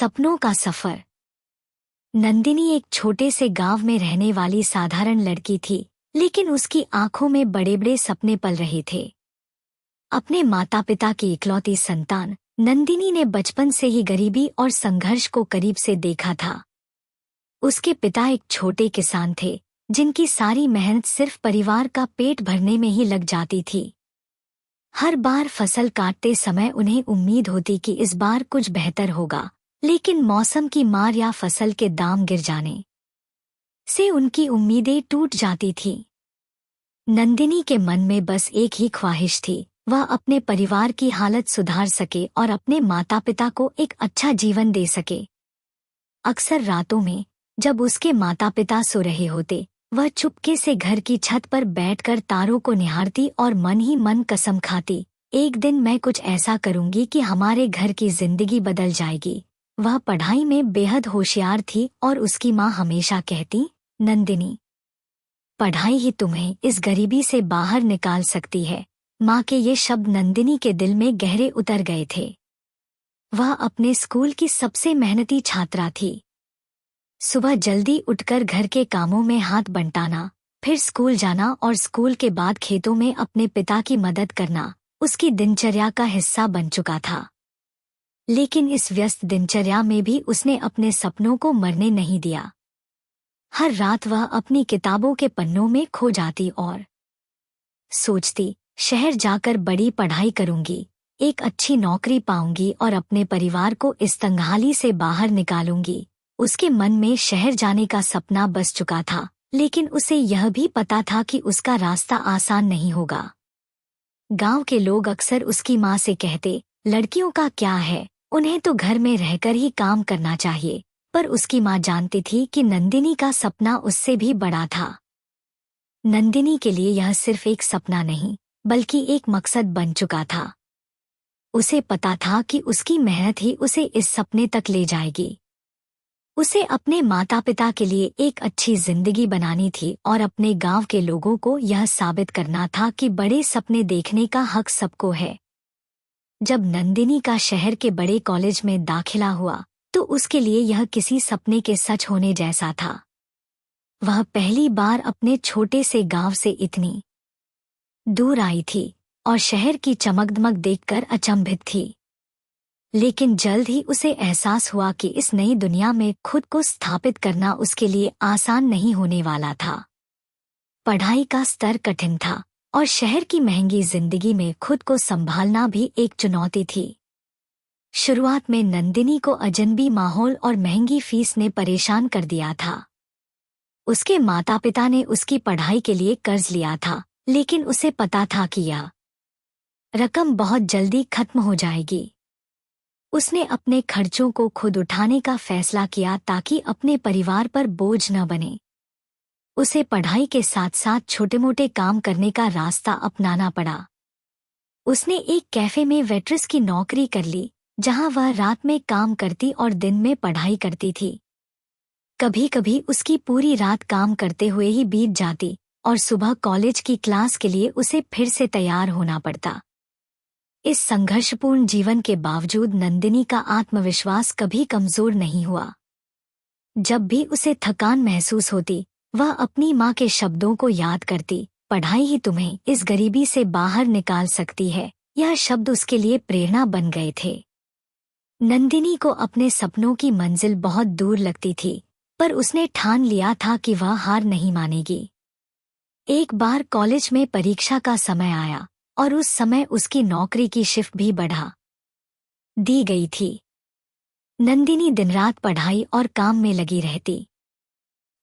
सपनों का सफर। नंदिनी एक छोटे से गांव में रहने वाली साधारण लड़की थी, लेकिन उसकी आंखों में बड़े बड़े सपने पल रहे थे। अपने माता पिता की इकलौती संतान नंदिनी ने बचपन से ही गरीबी और संघर्ष को करीब से देखा था। उसके पिता एक छोटे किसान थे, जिनकी सारी मेहनत सिर्फ परिवार का पेट भरने में ही लग जाती थी। हर बार फसल काटते समय उन्हें उम्मीद होती कि इस बार कुछ बेहतर होगा, लेकिन मौसम की मार या फसल के दाम गिर जाने से उनकी उम्मीदें टूट जाती थीं। नंदिनी के मन में बस एक ही ख्वाहिश थी, वह अपने परिवार की हालत सुधार सके और अपने माता पिता को एक अच्छा जीवन दे सके। अक्सर रातों में जब उसके माता पिता सो रहे होते, वह चुपके से घर की छत पर बैठकर तारों को निहारती और मन ही मन कसम खाती, एक दिन मैं कुछ ऐसा करूंगी कि हमारे घर की जिंदगी बदल जाएगी। वह पढ़ाई में बेहद होशियार थी और उसकी माँ हमेशा कहती, नंदिनी, पढ़ाई ही तुम्हें इस गरीबी से बाहर निकाल सकती है। माँ के ये शब्द नंदिनी के दिल में गहरे उतर गए थे। वह अपने स्कूल की सबसे मेहनती छात्रा थी। सुबह जल्दी उठकर घर के कामों में हाथ बंटाना, फिर स्कूल जाना और स्कूल के बाद खेतों में अपने पिता की मदद करना उसकी दिनचर्या का हिस्सा बन चुका था। लेकिन इस व्यस्त दिनचर्या में भी उसने अपने सपनों को मरने नहीं दिया। हर रात वह अपनी किताबों के पन्नों में खो जाती और सोचती, शहर जाकर बड़ी पढ़ाई करूंगी, एक अच्छी नौकरी पाऊंगी और अपने परिवार को इस तंगहाली से बाहर निकालूंगी। उसके मन में शहर जाने का सपना बस चुका था, लेकिन उसे यह भी पता था कि उसका रास्ता आसान नहीं होगा। गांव के लोग अक्सर उसकी माँ से कहते, लड़कियों का क्या है, उन्हें तो घर में रहकर ही काम करना चाहिए। पर उसकी माँ जानती थी कि नंदिनी का सपना उससे भी बड़ा था। नंदिनी के लिए यह सिर्फ एक सपना नहीं, बल्कि एक मकसद बन चुका था। उसे पता था कि उसकी मेहनत ही उसे इस सपने तक ले जाएगी। उसे अपने माता पिता के लिए एक अच्छी जिंदगी बनानी थी और अपने गांव के लोगों को यह साबित करना था कि बड़े सपने देखने का हक सबको है। जब नंदिनी का शहर के बड़े कॉलेज में दाखिला हुआ, तो उसके लिए यह किसी सपने के सच होने जैसा था। वह पहली बार अपने छोटे से गांव से इतनी दूर आई थी और शहर की चमकदमक देखकर अचंभित थी। लेकिन जल्द ही उसे एहसास हुआ कि इस नई दुनिया में खुद को स्थापित करना उसके लिए आसान नहीं होने वाला था। पढ़ाई का स्तर कठिन था और शहर की महंगी जिंदगी में खुद को संभालना भी एक चुनौती थी। शुरुआत में नंदिनी को अजनबी माहौल और महंगी फीस ने परेशान कर दिया था। उसके माता पिता ने उसकी पढ़ाई के लिए कर्ज लिया था, लेकिन उसे पता था कि यह रकम बहुत जल्दी खत्म हो जाएगी। उसने अपने खर्चों को खुद उठाने का फैसला किया ताकि अपने परिवार पर बोझ न बने। उसे पढ़ाई के साथ साथ छोटे मोटे काम करने का रास्ता अपनाना पड़ा। उसने एक कैफे में वेट्रेस की नौकरी कर ली, जहां वह रात में काम करती और दिन में पढ़ाई करती थी। कभी कभी उसकी पूरी रात काम करते हुए ही बीत जाती और सुबह कॉलेज की क्लास के लिए उसे फिर से तैयार होना पड़ता। इस संघर्षपूर्ण जीवन के बावजूद नंदिनी का आत्मविश्वास कभी कमजोर नहीं हुआ। जब भी उसे थकान महसूस होती, वह अपनी माँ के शब्दों को याद करती, पढ़ाई ही तुम्हें इस गरीबी से बाहर निकाल सकती है। यह शब्द उसके लिए प्रेरणा बन गए थे। नंदिनी को अपने सपनों की मंजिल बहुत दूर लगती थी, पर उसने ठान लिया था कि वह हार नहीं मानेगी। एक बार कॉलेज में परीक्षा का समय आया और उस समय उसकी नौकरी की शिफ्ट भी बढ़ा दी गई थी। नंदिनी दिन रात पढ़ाई और काम में लगी रहती।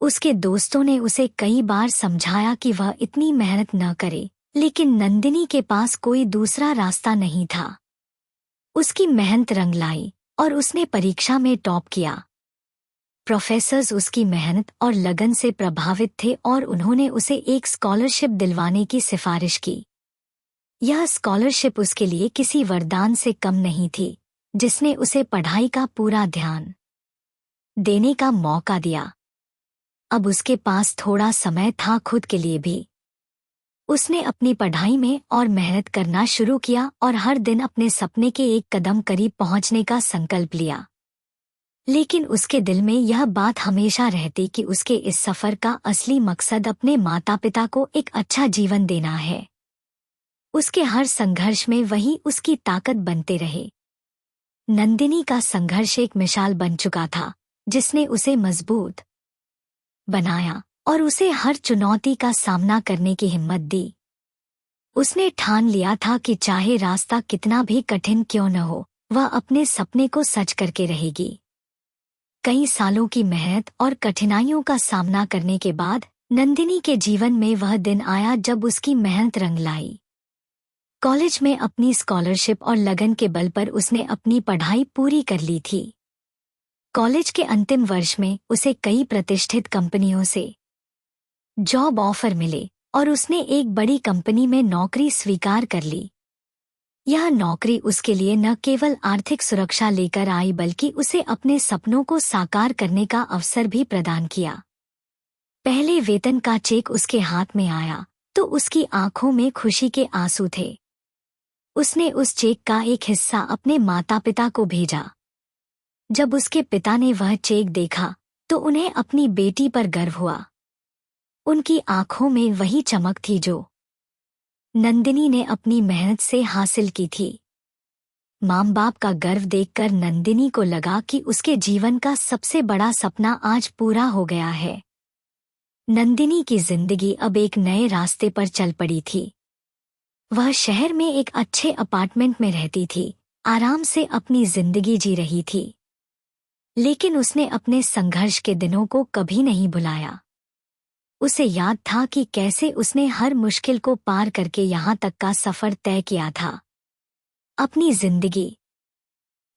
उसके दोस्तों ने उसे कई बार समझाया कि वह इतनी मेहनत न करे, लेकिन नंदिनी के पास कोई दूसरा रास्ता नहीं था। उसकी मेहनत रंग लाई और उसने परीक्षा में टॉप किया। प्रोफेसर्स उसकी मेहनत और लगन से प्रभावित थे और उन्होंने उसे एक स्कॉलरशिप दिलवाने की सिफारिश की। यह स्कॉलरशिप उसके लिए किसी वरदान से कम नहीं थी, जिसने उसे पढ़ाई का पूरा ध्यान देने का मौका दिया। अब उसके पास थोड़ा समय था खुद के लिए भी। उसने अपनी पढ़ाई में और मेहनत करना शुरू किया और हर दिन अपने सपने के एक कदम करीब पहुंचने का संकल्प लिया। लेकिन उसके दिल में यह बात हमेशा रहती कि उसके इस सफर का असली मकसद अपने माता पिता को एक अच्छा जीवन देना है। उसके हर संघर्ष में वही उसकी ताकत बनते रहे। नंदिनी का संघर्ष एक मिसाल बन चुका था, जिसने उसे मजबूत बनाया और उसे हर चुनौती का सामना करने की हिम्मत दी। उसने ठान लिया था कि चाहे रास्ता कितना भी कठिन क्यों न हो, वह अपने सपने को सच करके रहेगी। कई सालों की मेहनत और कठिनाइयों का सामना करने के बाद नंदिनी के जीवन में वह दिन आया जब उसकी मेहनत रंग लाई। कॉलेज में अपनी स्कॉलरशिप और लगन के बल पर उसने अपनी पढ़ाई पूरी कर ली थी। कॉलेज के अंतिम वर्ष में उसे कई प्रतिष्ठित कंपनियों से जॉब ऑफर मिले और उसने एक बड़ी कंपनी में नौकरी स्वीकार कर ली। यह नौकरी उसके लिए न केवल आर्थिक सुरक्षा लेकर आई बल्कि उसे अपने सपनों को साकार करने का अवसर भी प्रदान किया। पहले वेतन का चेक उसके हाथ में आया तो उसकी आंखों में खुशी के आंसू थे। उसने उस चेक का एक हिस्सा अपने माता पिता को भेजा। जब उसके पिता ने वह चेक देखा तो उन्हें अपनी बेटी पर गर्व हुआ। उनकी आंखों में वही चमक थी जो नंदिनी ने अपनी मेहनत से हासिल की थी। माँ बाप का गर्व देखकर नंदिनी को लगा कि उसके जीवन का सबसे बड़ा सपना आज पूरा हो गया है। नंदिनी की जिंदगी अब एक नए रास्ते पर चल पड़ी थी। वह शहर में एक अच्छे अपार्टमेंट में रहती थी, आराम से अपनी जिंदगी जी रही थी। लेकिन उसने अपने संघर्ष के दिनों को कभी नहीं भुलाया। उसे याद था कि कैसे उसने हर मुश्किल को पार करके यहाँ तक का सफर तय किया था। अपनी जिंदगी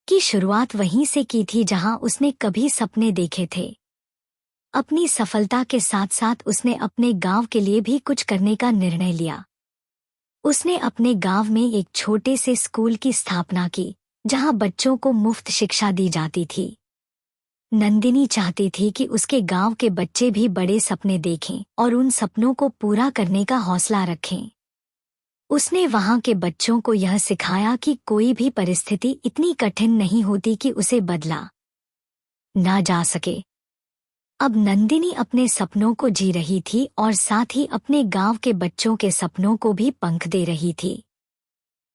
की शुरुआत वहीं से की थी जहाँ उसने कभी सपने देखे थे। अपनी सफलता के साथ साथ उसने अपने गांव के लिए भी कुछ करने का निर्णय लिया। उसने अपने गांव में एक छोटे से स्कूल की स्थापना की, जहाँ बच्चों को मुफ्त शिक्षा दी जाती थी। नंदिनी चाहती थी कि उसके गांव के बच्चे भी बड़े सपने देखें और उन सपनों को पूरा करने का हौसला रखें। उसने वहां के बच्चों को यह सिखाया कि कोई भी परिस्थिति इतनी कठिन नहीं होती कि उसे बदला ना जा सके। अब नंदिनी अपने सपनों को जी रही थी और साथ ही अपने गांव के बच्चों के सपनों को भी पंख दे रही थी।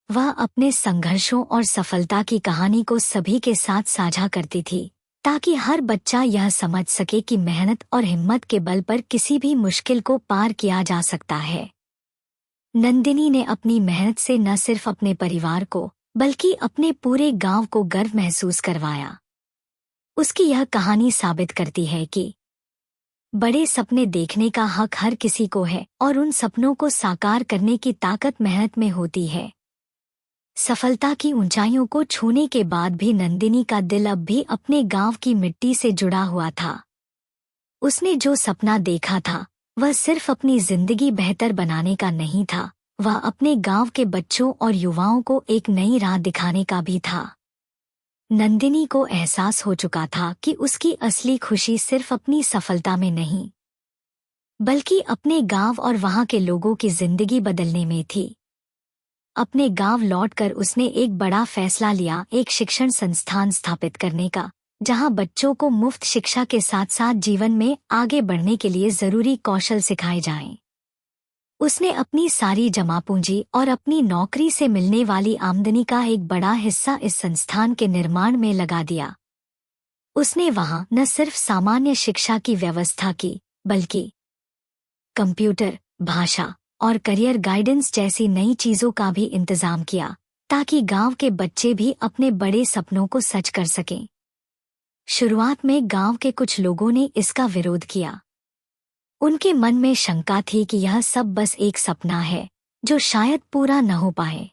वह अपने संघर्षों और सफलता की कहानी को सभी के साथ साझा करती थी, ताकि हर बच्चा यह समझ सके कि मेहनत और हिम्मत के बल पर किसी भी मुश्किल को पार किया जा सकता है। नंदिनी ने अपनी मेहनत से न सिर्फ अपने परिवार को बल्कि अपने पूरे गांव को गर्व महसूस करवाया। उसकी यह कहानी साबित करती है कि बड़े सपने देखने का हक हर किसी को है और उन सपनों को साकार करने की ताकत मेहनत में होती है। सफलता की ऊंचाइयों को छूने के बाद भी नंदिनी का दिल अब भी अपने गांव की मिट्टी से जुड़ा हुआ था। उसने जो सपना देखा था वह सिर्फ अपनी जिंदगी बेहतर बनाने का नहीं था, वह अपने गांव के बच्चों और युवाओं को एक नई राह दिखाने का भी था। नंदिनी को एहसास हो चुका था कि उसकी असली खुशी सिर्फ अपनी सफलता में नहीं, बल्कि अपने गांव और वहां के लोगों की जिंदगी बदलने में थी। अपने गांव लौटकर उसने एक बड़ा फैसला लिया, एक शिक्षण संस्थान स्थापित करने का, जहां बच्चों को मुफ्त शिक्षा के साथ साथ जीवन में आगे बढ़ने के लिए जरूरी कौशल सिखाए जाएं। उसने अपनी सारी जमा पूंजी और अपनी नौकरी से मिलने वाली आमदनी का एक बड़ा हिस्सा इस संस्थान के निर्माण में लगा दिया। उसने वहां न सिर्फ सामान्य शिक्षा की व्यवस्था की, बल्कि कंप्यूटर, भाषा और करियर गाइडेंस जैसी नई चीजों का भी इंतजाम किया, ताकि गांव के बच्चे भी अपने बड़े सपनों को सच कर सकें। शुरुआत में गांव के कुछ लोगों ने इसका विरोध किया। उनके मन में शंका थी कि यह सब बस एक सपना है जो शायद पूरा न हो पाए।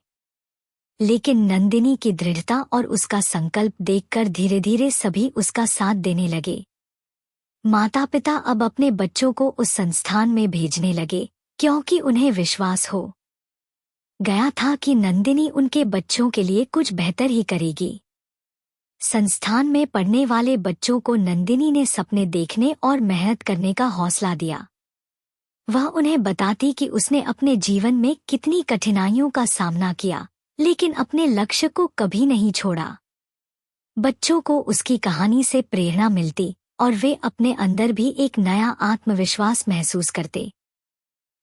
लेकिन नंदिनी की दृढ़ता और उसका संकल्प देखकर धीरे धीरे सभी उसका साथ देने लगे। माता पिता अब अपने बच्चों को उस संस्थान में भेजने लगे, क्योंकि उन्हें विश्वास हो गया था कि नंदिनी उनके बच्चों के लिए कुछ बेहतर ही करेगी। संस्थान में पढ़ने वाले बच्चों को नंदिनी ने सपने देखने और मेहनत करने का हौसला दिया। वह उन्हें बताती कि उसने अपने जीवन में कितनी कठिनाइयों का सामना किया, लेकिन अपने लक्ष्य को कभी नहीं छोड़ा। बच्चों को उसकी कहानी से प्रेरणा मिलती और वे अपने अंदर भी एक नया आत्मविश्वास महसूस करते।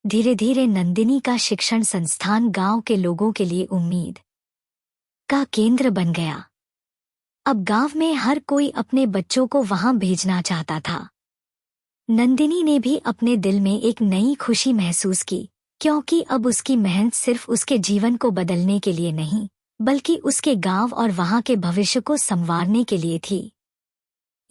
धीरे धीरे नंदिनी का शिक्षण संस्थान गांव के लोगों के लिए उम्मीद का केंद्र बन गया। अब गांव में हर कोई अपने बच्चों को वहां भेजना चाहता था। नंदिनी ने भी अपने दिल में एक नई खुशी महसूस की, क्योंकि अब उसकी मेहनत सिर्फ उसके जीवन को बदलने के लिए नहीं, बल्कि उसके गांव और वहां के भविष्य को संवारने के लिए थी।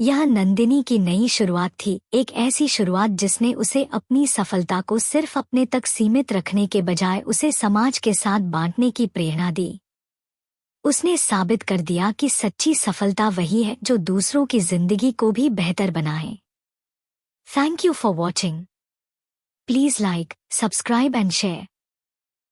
यह नंदिनी की नई शुरुआत थी, एक ऐसी शुरुआत जिसने उसे अपनी सफलता को सिर्फ अपने तक सीमित रखने के बजाय उसे समाज के साथ बांटने की प्रेरणा दी। उसने साबित कर दिया कि सच्ची सफलता वही है जो दूसरों की जिंदगी को भी बेहतर बनाए। Thank you for watching. Please like, subscribe and share.